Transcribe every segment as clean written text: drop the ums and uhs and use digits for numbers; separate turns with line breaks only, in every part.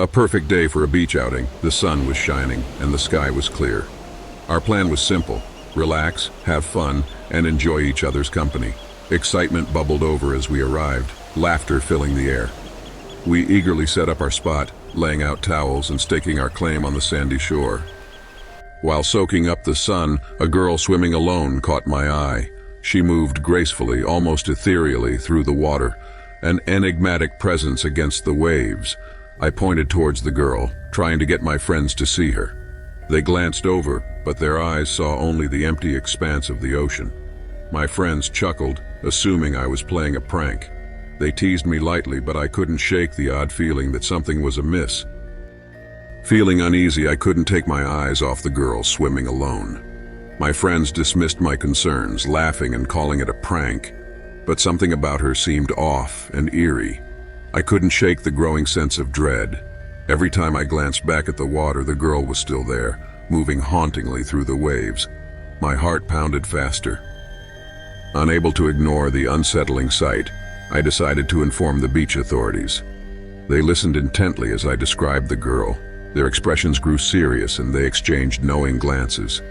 A perfect day for a beach outing. The sun was shining and the sky was clear. Our plan was simple: relax, have fun, and enjoy each other's company. Excitement bubbled over as we arrived, laughter filling the air. We eagerly set up our spot, laying out towels and staking our claim on the sandy shore. While soaking up the sun, a girl swimming alone caught my eye. She moved gracefully, almost ethereally, through the water, an enigmatic presence against the waves. I pointed towards the girl, trying to get my friends to see her. They glanced over, but their eyes saw only the empty expanse of the ocean. My friends chuckled, assuming I was playing a prank. They teased me lightly, but I couldn't shake the odd feeling that something was amiss. Feeling uneasy, I couldn't take my eyes off the girl swimming alone. My friends dismissed my concerns, laughing and calling it a prank, but something about her seemed off and eerie. I couldn't shake the growing sense of dread. Every time I glanced back at the water, the girl was still there, moving hauntingly through the waves. My heart pounded faster. Unable to ignore the unsettling sight, I decided to inform the beach authorities. They listened intently as I described the girl. Their expressions grew serious and they exchanged knowing glances.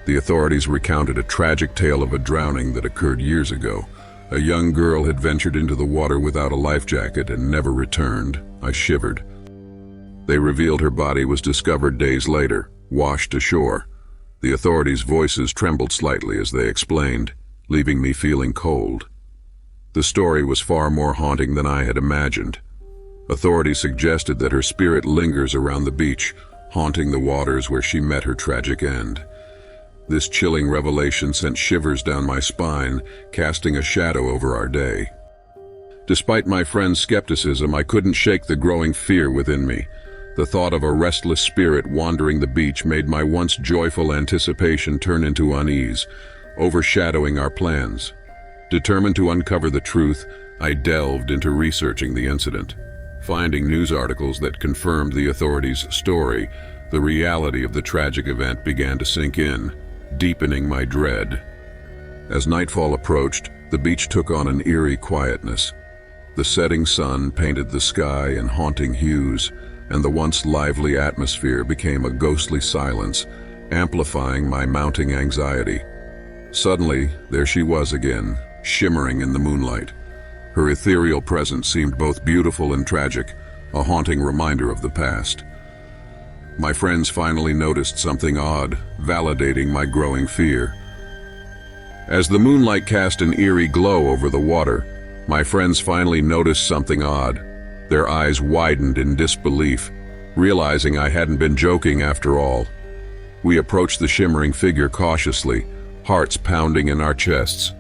The authorities recounted a tragic tale of a drowning that occurred years ago. A young girl had ventured into the water without a life jacket and never returned. I shivered. They revealed her body was discovered days later, washed ashore. The authorities' voices trembled slightly as they explained, leaving me feeling cold. The story was far more haunting than I had imagined. Authorities suggested that her spirit lingers around the beach, haunting the waters where she met her tragic end. This chilling revelation sent shivers down my spine, casting a shadow over our day. Despite my friend's skepticism, I couldn't shake the growing fear within me. The thought of a restless spirit wandering the beach made my once joyful anticipation turn into unease, overshadowing our plans. Determined to uncover the truth, I delved into researching the incident. Finding news articles that confirmed the authorities' story, the reality of the tragic event began to sink in, deepening my dread. As nightfall approached, the beach took on an eerie quietness. The setting sun painted the sky in haunting hues, and the once lively atmosphere became a ghostly silence, amplifying my mounting anxiety. Suddenly, there she was again, shimmering in the moonlight. Her ethereal presence seemed both beautiful and tragic, a haunting reminder of the past. My friends finally noticed something odd, validating my growing fear. As the moonlight cast an eerie glow over the water, my friends finally noticed something odd. Their eyes widened in disbelief, realizing I hadn't been joking after all. We approached the shimmering figure cautiously, hearts pounding in our chests.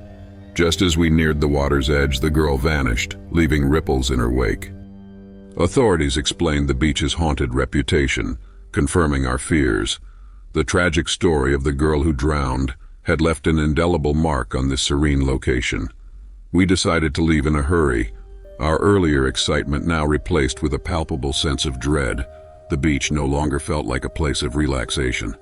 Just as we neared the water's edge, the girl vanished, leaving ripples in her wake. Authorities explained the beach's haunted reputation, confirming our fears. The tragic story of the girl who drowned had left an indelible mark on this serene location. We decided to leave in a hurry, our earlier excitement now replaced with a palpable sense of dread. The beach no longer felt like a place of relaxation.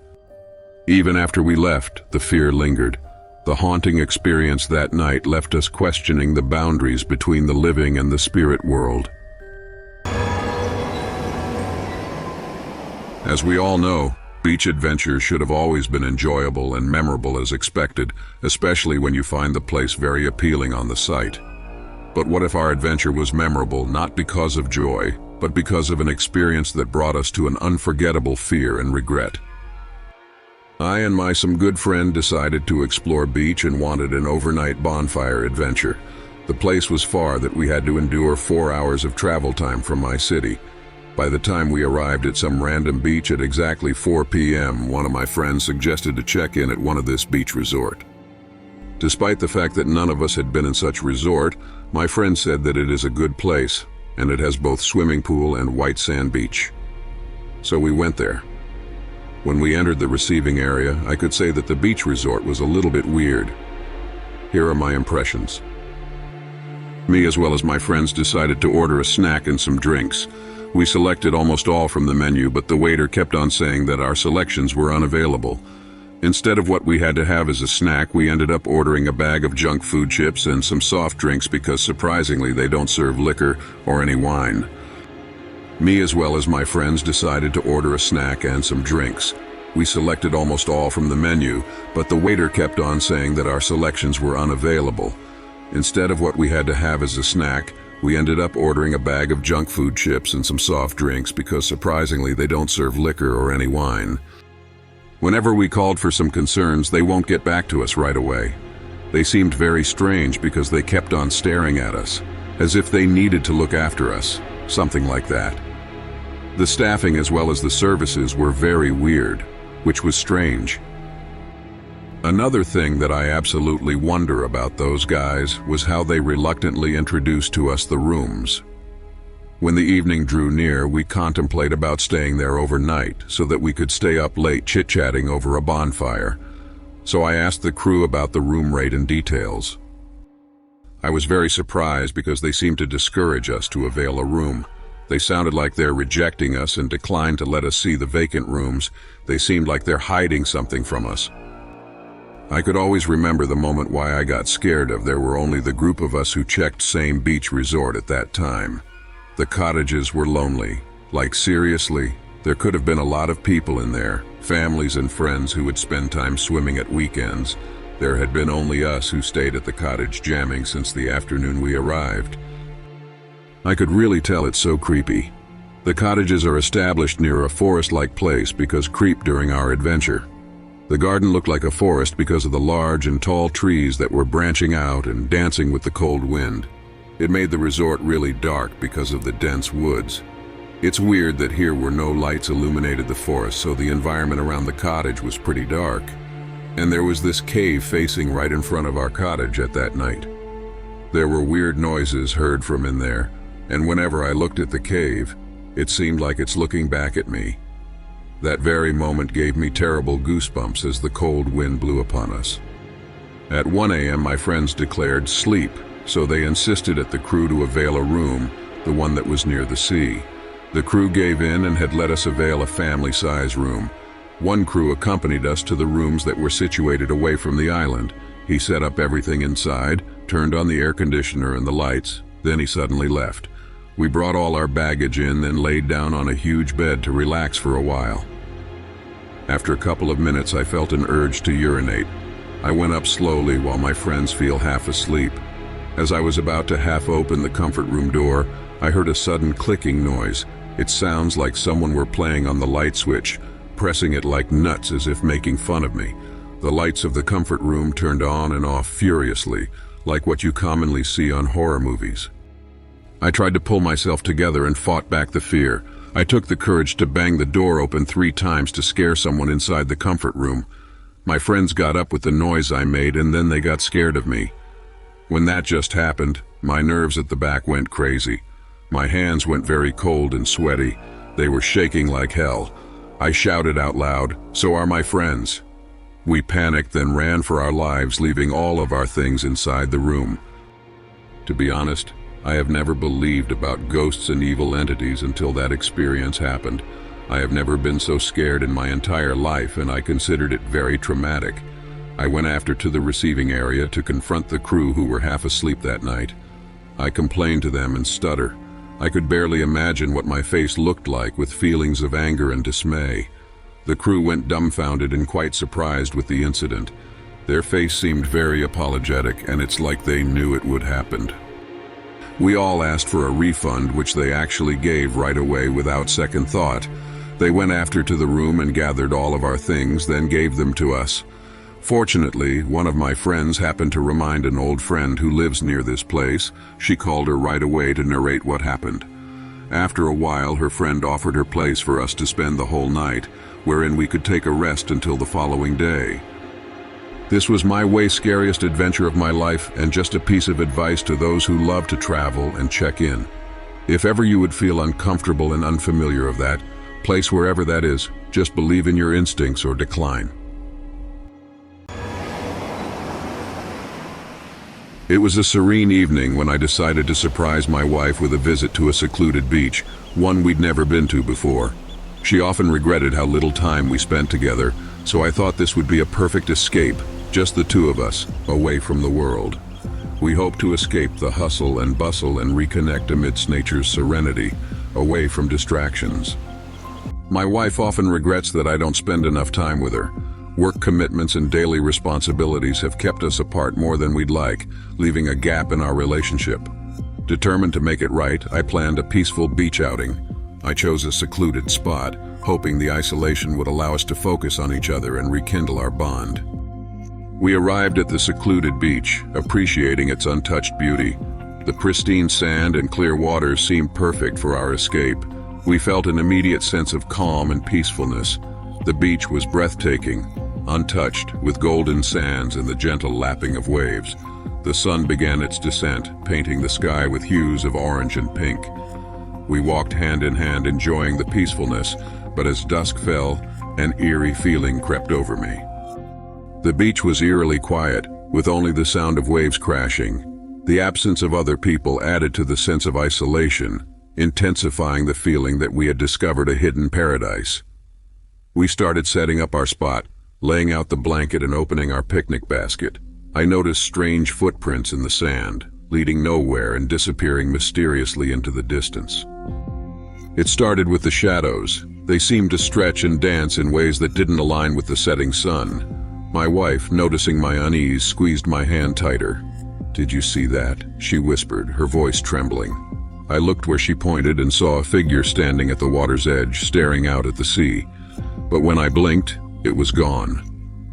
Even after we left, the fear lingered. The haunting experience that night left us questioning the boundaries between the living and the spirit world. As we all know, beach adventures should have always been enjoyable and memorable as expected, especially when you find the place very appealing on the site. But what if our adventure was memorable not because of joy, but because of an experience that brought us to an unforgettable fear and regret? I and some good friend decided to explore beach and wanted an overnight bonfire adventure. The place was far that we had to endure 4 hours of travel time from my city. By the time we arrived at some random beach at exactly 4 p.m., one of my friends suggested to check in at one of this beach resort. Despite the fact that none of us had been in such resort, my friend said that it is a good place, and it has both swimming pool and white sand beach. So we went there. When we entered the receiving area, I could say that the beach resort was a little bit weird. Here are my impressions. Me as well as my friends decided to order a snack and some drinks. We selected almost all from the menu, but the waiter kept on saying that our selections were unavailable. Instead of what we had to have as a snack, we ended up ordering a bag of junk food chips and some soft drinks because surprisingly they don't serve liquor or any wine. Me as well as my friends decided to order a snack and some drinks. We selected almost all from the menu, but the waiter kept on saying that our selections were unavailable. Instead of what we had to have as a snack, we ended up ordering a bag of junk food chips and some soft drinks because surprisingly they don't serve liquor or any wine. Whenever we called for some concerns, they won't get back to us right away. They seemed very strange because they kept on staring at us, as if they needed to look after us, something like that. The staffing as well as the services were very weird, which was strange. Another thing that I absolutely wonder about those guys was how they reluctantly introduced to us the rooms. When the evening drew near, we contemplated about staying there overnight so that we could stay up late chit-chatting over a bonfire. So I asked the crew about the room rate and details. I was very surprised because they seemed to discourage us to avail a room. They sounded like they're rejecting us and declined to let us see the vacant rooms. They seemed like they're hiding something from us. I could always remember the moment why I got scared of there were only the group of us who checked same beach resort at that time. The cottages were lonely. Like seriously, there could have been a lot of people in there, families and friends who would spend time swimming at weekends. There had been only us who stayed at the cottage jamming since the afternoon we arrived. I could really tell it's so creepy. The cottages are established near a forest-like place because creep during our adventure. The garden looked like a forest because of the large and tall trees that were branching out and dancing with the cold wind. It made the resort really dark because of the dense woods. It's weird that here were no lights illuminated the forest, so the environment around the cottage was pretty dark. And there was this cave facing right in front of our cottage at that night. There were weird noises heard from in there, and whenever I looked at the cave, it seemed like it's looking back at me. That very moment gave me terrible goosebumps as the cold wind blew upon us. At 1 a.m. my friends declared sleep, so they insisted at the crew to avail a room, the one that was near the sea. The crew gave in and had let us avail a family-size room. One crew accompanied us to the rooms that were situated away from the island. He set up everything inside, turned on the air conditioner and the lights, then he suddenly left. We brought all our baggage in, then laid down on a huge bed to relax for a while. After a couple of minutes, I felt an urge to urinate. I went up slowly while my friends fell half asleep. As I was about to half open the comfort room door, I heard a sudden clicking noise. It sounds like someone were playing on the light switch, pressing it like nuts as if making fun of me. The lights of the comfort room turned on and off furiously, like what you commonly see on horror movies. I tried to pull myself together and fought back the fear. I took the courage to bang the door open 3 times to scare someone inside the comfort room. My friends got up with the noise I made, and then they got scared of me. When that just happened, my nerves at the back went crazy. My hands went very cold and sweaty. They were shaking like hell. I shouted out loud, "So are my friends." We panicked, then ran for our lives, leaving all of our things inside the room. To be honest, I have never believed about ghosts and evil entities until that experience happened. I have never been so scared in my entire life, and I considered it very traumatic. I went after to the receiving area to confront the crew who were half asleep that night. I complained to them and stutter. I could barely imagine what my face looked like, with feelings of anger and dismay. The crew went dumbfounded and quite surprised with the incident. Their face seemed very apologetic, and it's like they knew it would happen. We all asked for a refund, which they actually gave right away without second thought. They went after to the room and gathered all of our things, then gave them to us. Fortunately, one of my friends happened to remind an old friend who lives near this place. She called her right away to narrate what happened. After a while, her friend offered her place for us to spend the whole night, wherein we could take a rest until the following day. This was my way scariest adventure of my life, and just a piece of advice to those who love to travel and check in. If ever you would feel uncomfortable and unfamiliar of that place, wherever that is, just believe in your instincts or decline. It was a serene evening when I decided to surprise my wife with a visit to a secluded beach, one we'd never been to before. She often regretted how little time we spent together, so I thought this would be a perfect escape, just the two of us, away from the world. We hoped to escape the hustle and bustle and reconnect amidst nature's serenity. away from distractions. My wife often regrets that I don't spend enough time with her. Work commitments and daily responsibilities have kept us apart more than we'd like, leaving a gap in our relationship. Determined to make it right, I planned a peaceful beach outing. I chose a secluded spot, hoping the isolation would allow us to focus on each other and rekindle our bond. We arrived at the secluded beach, appreciating its untouched beauty. The pristine sand and clear waters seemed perfect for our escape. We felt an immediate sense of calm and peacefulness. The beach was breathtaking, untouched, with golden sands and the gentle lapping of waves. The sun began its descent, painting the sky with hues of orange and pink. We walked hand in hand, enjoying the peacefulness, but as dusk fell, an eerie feeling crept over me. The beach was eerily quiet, with only the sound of waves crashing. The absence of other people added to the sense of isolation, intensifying the feeling that we had discovered a hidden paradise. We started setting up our spot, laying out the blanket and opening our picnic basket. I noticed strange footprints in the sand, leading nowhere and disappearing mysteriously into the distance. It started with the shadows. They seemed to stretch and dance in ways that didn't align with the setting sun. My wife, noticing my unease, squeezed my hand tighter. "Did you see that?" she whispered, her voice trembling. I looked where she pointed and saw a figure standing at the water's edge, staring out at the sea. But when I blinked, it was gone.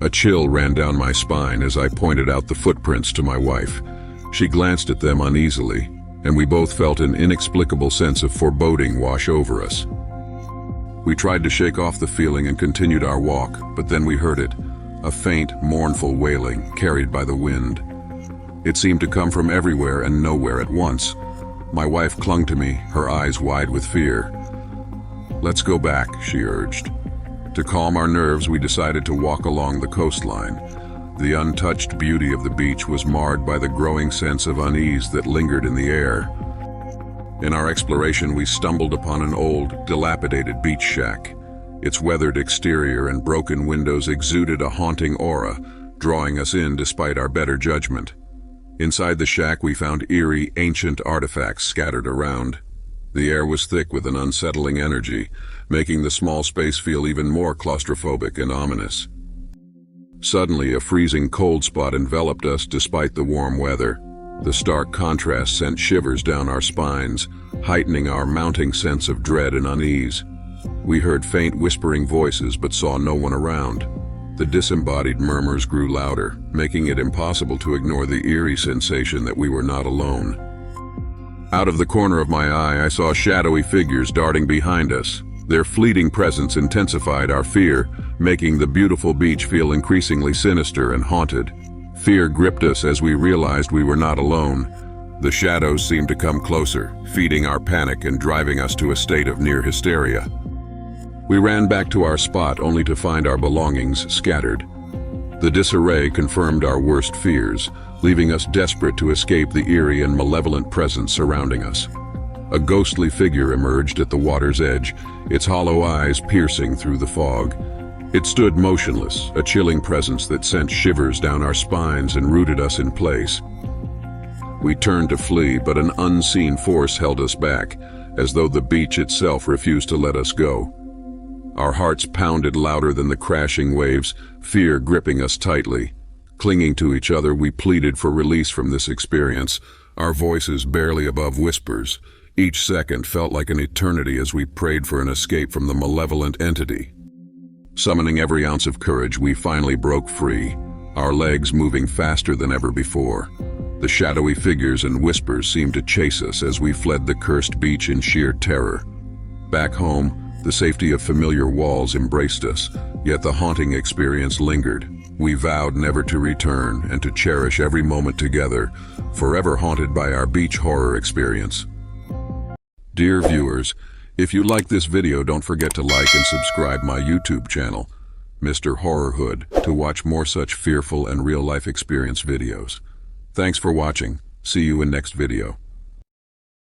A chill ran down my spine as I pointed out the footprints to my wife. She glanced at them uneasily, and we both felt an inexplicable sense of foreboding wash over us. We tried to shake off the feeling and continued our walk, but then we heard it, a faint, mournful wailing carried by the wind. It seemed to come from everywhere and nowhere at once. My wife clung to me, her eyes wide with fear. "Let's go back," she urged. To calm our nerves, we decided to walk along the coastline. The untouched beauty of the beach was marred by the growing sense of unease that lingered in the air. In our exploration, we stumbled upon an old, dilapidated beach shack. Its weathered exterior and broken windows exuded a haunting aura, drawing us in despite our better judgment. Inside the shack, we found eerie, ancient artifacts scattered around. The air was thick with an unsettling energy, making the small space feel even more claustrophobic and ominous. Suddenly, a freezing cold spot enveloped us despite the warm weather. The stark contrast sent shivers down our spines, heightening our mounting sense of dread and unease. We heard faint whispering voices but saw no one around. The disembodied murmurs grew louder, making it impossible to ignore the eerie sensation that we were not alone. Out of the corner of my eye, I saw shadowy figures darting behind us. Their fleeting presence intensified our fear, making the beautiful beach feel increasingly sinister and haunted. Fear gripped us as we realized we were not alone. The shadows seemed to come closer, feeding our panic and driving us to a state of near hysteria. We ran back to our spot only to find our belongings scattered. The disarray confirmed our worst fears, leaving us desperate to escape the eerie and malevolent presence surrounding us. A ghostly figure emerged at the water's edge, its hollow eyes piercing through the fog. It stood motionless, a chilling presence that sent shivers down our spines and rooted us in place. We turned to flee, but an unseen force held us back, as though the beach itself refused to let us go. Our hearts pounded louder than the crashing waves, fear gripping us tightly. Clinging to each other, we pleaded for release from this experience, our voices barely above whispers. Each second felt like an eternity as we prayed for an escape from the malevolent entity. Summoning every ounce of courage, we finally broke free, our legs moving faster than ever before. The shadowy figures and whispers seemed to chase us as we fled the cursed beach in sheer terror. Back home, the safety of familiar walls embraced us, yet the haunting experience lingered. We vowed never to return and to cherish every moment together, forever haunted by our beach horror experience. Dear viewers, if you like this video, don't forget to like and subscribe my YouTube channel, Mr. Horrorhood, to watch more such fearful and real-life experience videos. Thanks for watching. See you in next video.